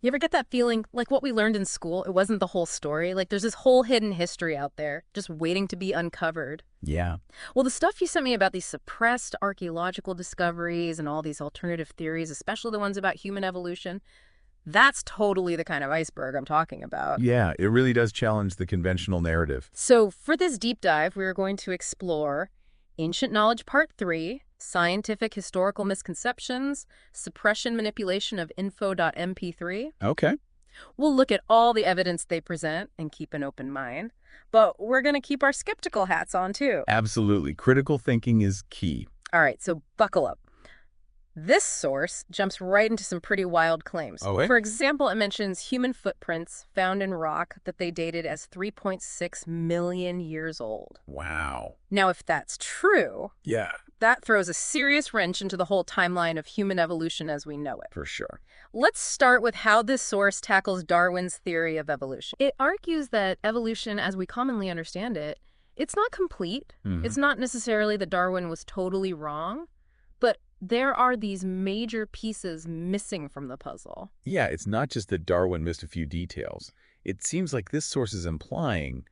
You ever get that feeling like what we learned in school, it wasn't the whole story? Like there's this whole hidden history out there just waiting to be uncovered. Yeah. Well, the stuff you sent me about these suppressed archaeological discoveries and all these alternative theories, especially the ones about human evolution, that's totally the kind of iceberg I'm talking about. Yeah, it really does challenge the conventional narrative. So for this deep dive, we are going to explore Ancient Knowledge Part 3, Scientific Historical Misconceptions, Suppression Manipulation of Info.mp3. Okay. We'll look at all the evidence they present and keep an open mind, but we're going to keep our skeptical hats on too. Absolutely. Critical thinking is key. All right, so buckle up. This source jumps right into some pretty wild claims. Oh, eh? For example, it mentions human footprints found in rock that they dated as 3.6 million years old. Wow. Now, if that's true, Yeah, that throws a serious wrench into the whole timeline of human evolution as we know it. for sure. Let's start with how this source tackles Darwin's theory of evolution. It argues that evolution, as we commonly understand it, it's not complete. It's not necessarily that Darwin was totally wrong, but there are these major pieces missing from the puzzle. Yeah, it's not just that Darwin missed a few details. It seems like this source is implying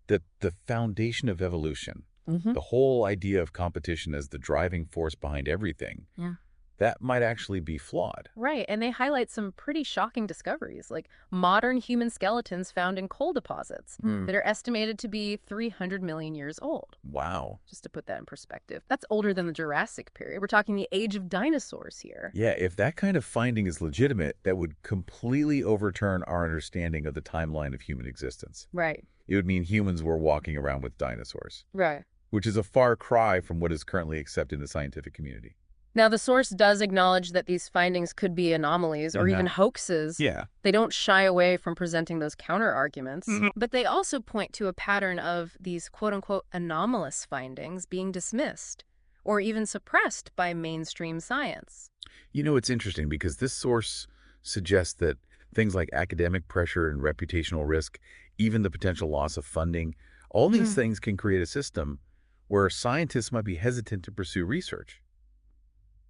that the foundation of evolution, the whole idea of competition as the driving force behind everything, Yeah. that might actually be flawed. Right, and they highlight some pretty shocking discoveries, like modern human skeletons found in coal deposits that are estimated to be 300 million years old. Wow. Just to put that in perspective, that's older than the Jurassic period. We're talking the age of dinosaurs here. Yeah, if that kind of finding is legitimate, that would completely overturn our understanding of the timeline of human existence. Right, It would mean humans were walking around with dinosaurs, right. which is a far cry from what is currently accepted in the scientific community. Now, the source does acknowledge that these findings could be anomalies or even hoaxes. Yeah. They don't shy away from presenting those counter-arguments, but they also point to a pattern of these quote-unquote anomalous findings being dismissed or even suppressed by mainstream science. You know, it's interesting because this source suggests that things like academic pressure and reputational risk, even the potential loss of funding, all these things can create a system where scientists might be hesitant to pursue research.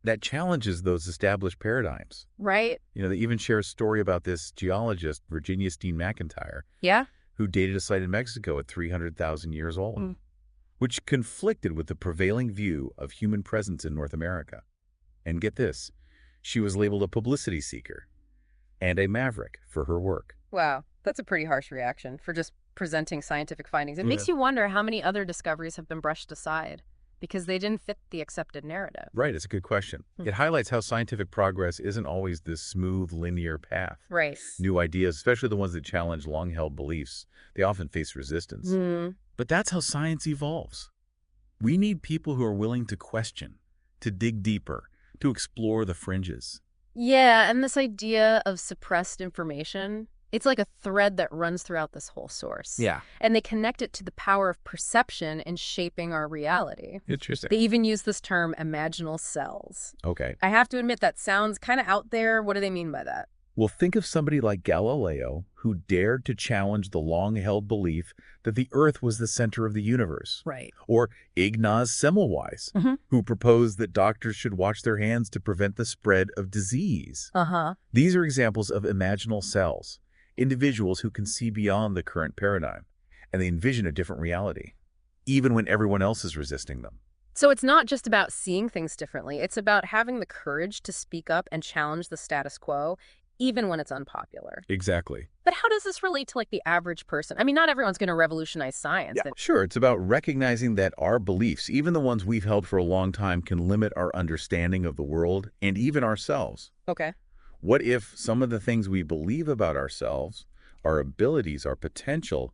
That challenges those established paradigms. Right? You know, they even share a story about this geologist, Virginia Steen McIntyre, Yeah? who dated a site in Mexico at 300,000 years old, which conflicted with the prevailing view of human presence in North America. And get this, she was labeled a publicity seeker and a maverick for her work. Wow, that's a pretty harsh reaction for just presenting scientific findings. It makes you wonder how many other discoveries have been brushed aside because they didn't fit the accepted narrative. Right, it's a good question. It highlights how scientific progress isn't always this smooth, linear path. Right. New ideas, especially the ones that challenge long-held beliefs, they often face resistance. But that's how science evolves. We need people who are willing to question, to dig deeper, to explore the fringes. Yeah, and this idea of suppressed information, it's like a thread that runs throughout this whole source. Yeah. And they connect it to the power of perception in shaping our reality. Interesting. They even use this term, imaginal cells. Okay. I have to admit that sounds kind of out there. What do they mean by that? Well, think of somebody like Galileo, who dared to challenge the long-held belief that the Earth was the center of the universe. Right. Or Ignaz Semmelweis, who proposed that doctors should wash their hands to prevent the spread of disease. These are examples of imaginal cells, individuals who can see beyond the current paradigm, and they envision a different reality, even when everyone else is resisting them. So it's not just about seeing things differently. It's about having the courage to speak up and challenge the status quo, even when it's unpopular. Exactly. But how does this relate to, like, the average person? I mean, not everyone's going to revolutionize science. Sure, it's about recognizing that our beliefs, even the ones we've held for a long time, can limit our understanding of the world and even ourselves. Okay. What if some of the things we believe about ourselves, our abilities, our potential,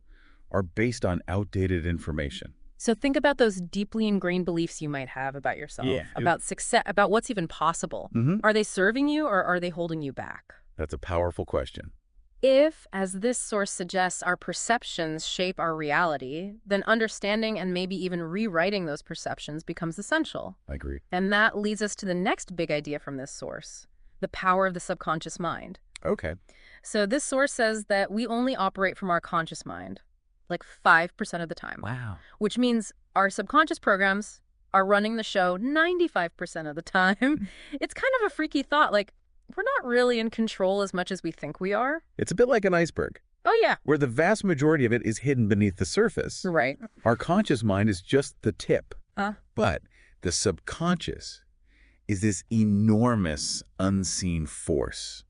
are based on outdated information? So think about those deeply ingrained beliefs you might have about yourself, about success, about what's even possible. Are they serving you or are they holding you back? That's a powerful question. If, as this source suggests, our perceptions shape our reality, then understanding and maybe even rewriting those perceptions becomes essential. I agree. And that leads us to the next big idea from this source, the power of the subconscious mind. Okay. So this source says that we only operate from our conscious mind, like 5% of the time. Wow. Which means our subconscious programs are running the show 95% of the time. It's kind of a freaky thought, like, we're not really in control as much as we think we are. It's a bit like an iceberg, Oh, yeah. where the vast majority of it is hidden beneath the surface. Right. Our conscious mind is just the tip. Uh, But the subconscious is this enormous unseen force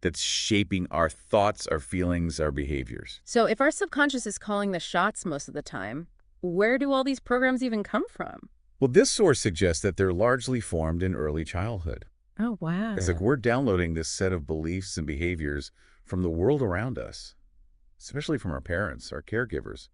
that's shaping our thoughts, our feelings, our behaviors. so if our subconscious is calling the shots most of the time, where do all these programs even come from? Well, this source suggests that they're largely formed in early childhood. Oh, wow. It's like we're downloading this set of beliefs and behaviors from the world around us, especially from our parents, our caregivers,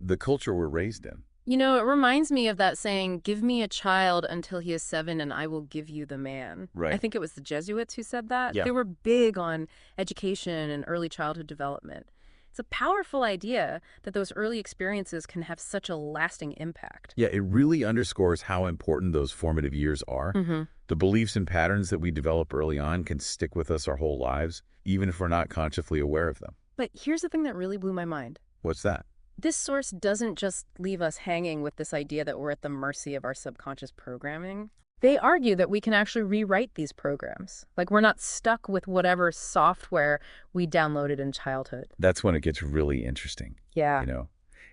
the culture we're raised in. You know, it reminds me of that saying, give me a child until he is 7 and I will give you the man. Right. I think it was the Jesuits who said that. Yeah. They were big on education and early childhood development. It's a powerful idea that those early experiences can have such a lasting impact. Yeah, it really underscores how important those formative years are. Mm-hmm. The beliefs and patterns that we develop early on can stick with us our whole lives, even if we're not consciously aware of them. But here's the thing that really blew my mind. What's that? This source doesn't just leave us hanging with this idea that we're at the mercy of our subconscious programming. They argue that we can actually rewrite these programs. Like we're not stuck with whatever software we downloaded in childhood. That's when it gets really interesting. Yeah.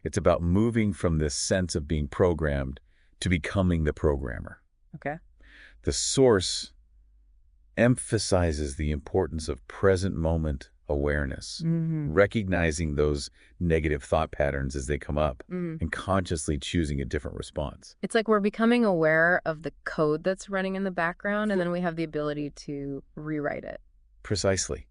It's about moving from this sense of being programmed to becoming the programmer. Okay. The source emphasizes the importance of present moment awareness, recognizing those negative thought patterns as they come up and consciously choosing a different response. It's like we're becoming aware of the code that's running in the background, and then we have the ability to rewrite it. Precisely.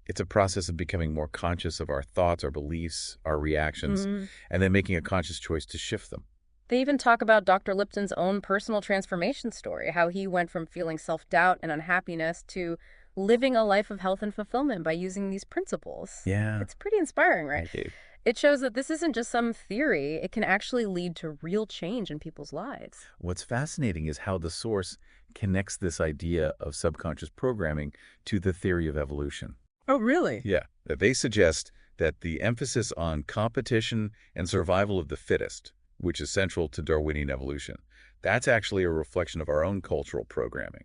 It's a process of becoming more conscious of our thoughts, our beliefs, our reactions, and then making a conscious choice to shift them. They even talk about Dr. Lipton's own personal transformation story, how he went from feeling self-doubt and unhappiness to living a life of health and fulfillment by using these principles. Yeah. It's pretty inspiring, right? Thank you. It shows that this isn't just some theory. It can actually lead to real change in people's lives. What's fascinating is how the source connects this idea of subconscious programming to the theory of evolution. Oh, really? Yeah. They suggest that the emphasis on competition and survival of the fittest, which is central to Darwinian evolution, that's actually a reflection of our own cultural programming,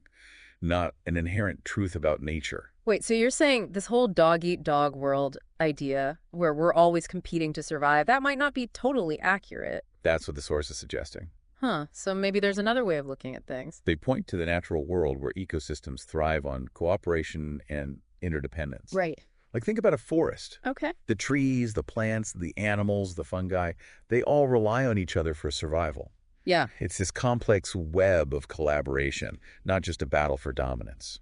not an inherent truth about nature. Wait, so you're saying this whole dog-eat-dog world idea, where we're always competing to survive, that might not be totally accurate? That's what the source is suggesting. Huh, so maybe there's another way of looking at things. They point to the natural world where ecosystems thrive on cooperation and interdependence. Right. Like think about a forest. Okay. The trees, the plants, the animals, the fungi, they all rely on each other for survival. Yeah. It's this complex web of collaboration, not just a battle for dominance.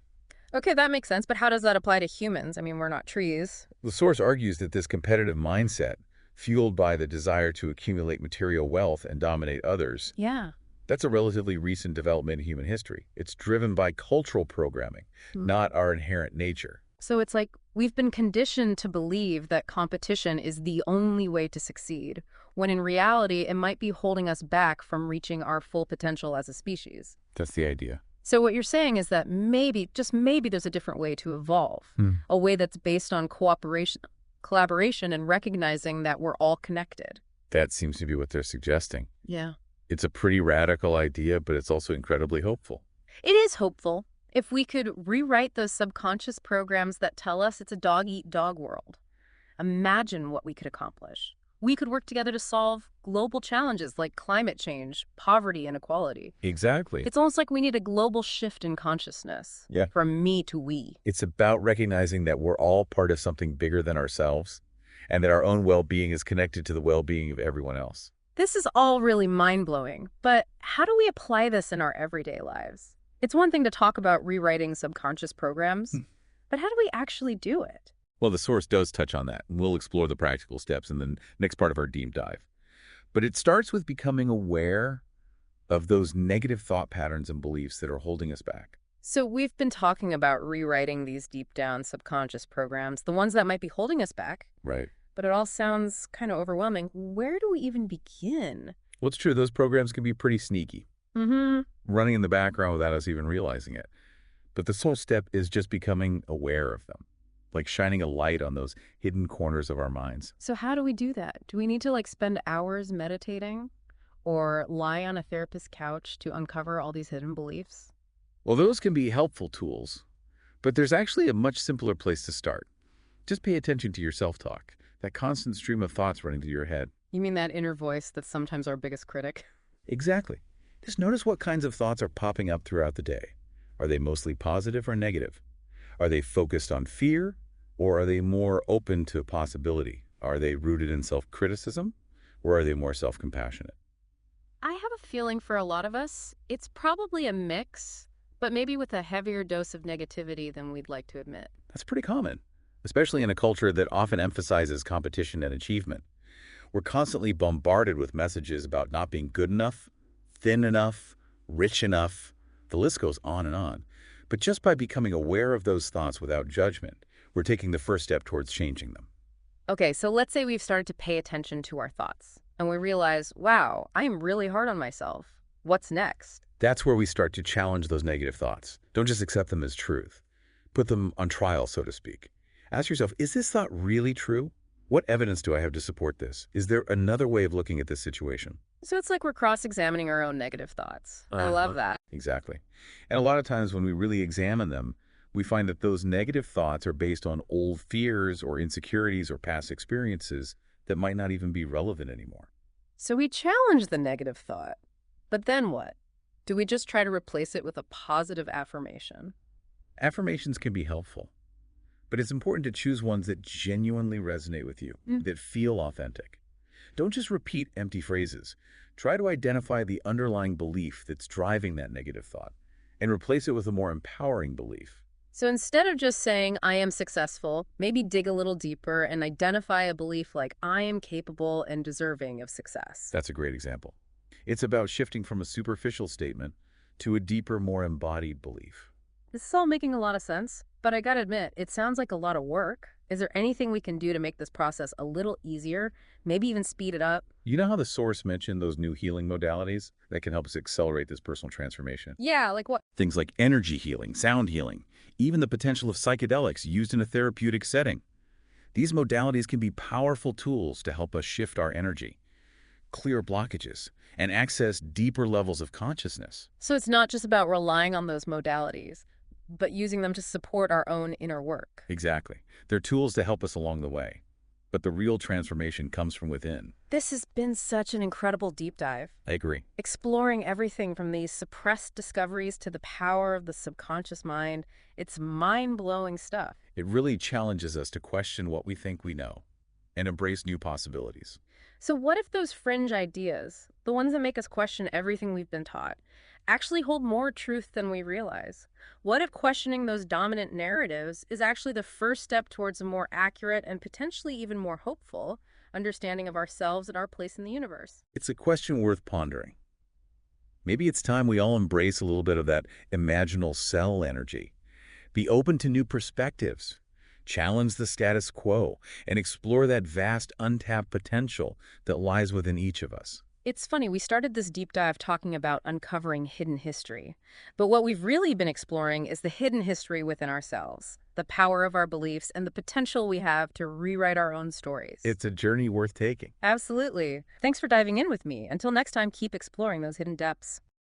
Okay, that makes sense, but how does that apply to humans? I mean, we're not trees. The source argues that this competitive mindset, fueled by the desire to accumulate material wealth and dominate others, Yeah. that's a relatively recent development in human history. It's driven by cultural programming, not our inherent nature. So it's like we've been conditioned to believe that competition is the only way to succeed, when in reality, it might be holding us back from reaching our full potential as a species. That's the idea. So what you're saying is that maybe, just maybe, there's a different way to evolve, a way that's based on collaboration and recognizing that we're all connected. That seems to be what they're suggesting. Yeah. It's a pretty radical idea, but it's also incredibly hopeful. It is hopeful. If we could rewrite those subconscious programs that tell us it's a dog-eat-dog world, imagine what we could accomplish. We could work together to solve global challenges like climate change, poverty, and inequality. Exactly. It's almost like we need a global shift in consciousness. Yeah. From me to we. It's about recognizing that we're all part of something bigger than ourselves, and that our own well-being is connected to the well-being of everyone else. This is all really mind-blowing, but how do we apply this in our everyday lives? It's one thing to talk about rewriting subconscious programs, but how do we actually do it? Well, the source does touch on that, and we'll explore the practical steps in the next part of our deep dive. But it starts with becoming aware of those negative thought patterns and beliefs that are holding us back. So we've been talking about rewriting these deep-down subconscious programs, the ones that might be holding us back. Right. But it all sounds kind of overwhelming. Where do we even begin? Well, it's true. Those programs can be pretty sneaky, running in the background without us even realizing it. But the sole step is just becoming aware of them, like shining a light on those hidden corners of our minds. So how do we do that? Do we need to spend hours meditating or lie on a therapist's couch to uncover all these hidden beliefs? Well, those can be helpful tools, But there's actually a much simpler place to start. Just pay attention to your self-talk, that constant stream of thoughts running through your head. You mean that inner voice that's sometimes our biggest critic? Exactly. Just notice what kinds of thoughts are popping up throughout the day. Are they mostly positive or negative? Are they focused on fear, or are they more open to possibility? Are they rooted in self-criticism, or are they more self-compassionate? I have a feeling for a lot of us, it's probably a mix, but maybe with a heavier dose of negativity than we'd like to admit. That's pretty common, especially in a culture that often emphasizes competition and achievement. We're constantly bombarded with messages about not being good enough, thin enough, rich enough. The list goes on and on. But just by becoming aware of those thoughts without judgment, we're taking the first step towards changing them. Okay, so let's say we've started to pay attention to our thoughts, and we realize, wow, I am really hard on myself. What's next? That's where we start to challenge those negative thoughts. Don't just accept them as truth. Put them on trial, so to speak. Ask yourself, is this thought really true? What evidence do I have to support this? Is there another way of looking at this situation? So it's like we're cross-examining our own negative thoughts. I love that. Exactly. And a lot of times when we really examine them, we find that those negative thoughts are based on old fears or insecurities or past experiences that might not even be relevant anymore. So we challenge the negative thought, but then what? Do we just try to replace it with a positive affirmation? Affirmations can be helpful, but it's important to choose ones that genuinely resonate with you, that feel authentic. Don't just repeat empty phrases. Try to identify the underlying belief that's driving that negative thought and replace it with a more empowering belief. So instead of just saying, I am successful, maybe dig a little deeper and identify a belief like, I am capable and deserving of success. That's a great example. It's about shifting from a superficial statement to a deeper, more embodied belief. This is all making a lot of sense, but I gotta admit, it sounds like a lot of work. Is there anything we can do to make this process a little easier, maybe even speed it up? You know how the source mentioned those new healing modalities that can help us accelerate this personal transformation? Yeah, like what? Things like energy healing, sound healing, even the potential of psychedelics used in a therapeutic setting. These modalities can be powerful tools to help us shift our energy, clear blockages, and access deeper levels of consciousness. So it's not just about relying on those modalities, but using them to support our own inner work. Exactly. They're tools to help us along the way. But the real transformation comes from within. This has been such an incredible deep dive. I agree. Exploring everything from these suppressed discoveries to the power of the subconscious mind. It's mind-blowing stuff. It really challenges us to question what we think we know and embrace new possibilities. So what if those fringe ideas, the ones that make us question everything we've been taught, actually hold more truth than we realize? What if questioning those dominant narratives is actually the first step towards a more accurate and potentially even more hopeful understanding of ourselves and our place in the universe? It's a question worth pondering. Maybe it's time we all embrace a little bit of that imaginal cell energy. Be open to new perspectives. Challenge the status quo and explore that vast untapped potential that lies within each of us. It's funny, we started this deep dive talking about uncovering hidden history. But what we've really been exploring is the hidden history within ourselves, the power of our beliefs, and the potential we have to rewrite our own stories. It's a journey worth taking. Absolutely. Thanks for diving in with me. Until next time, keep exploring those hidden depths.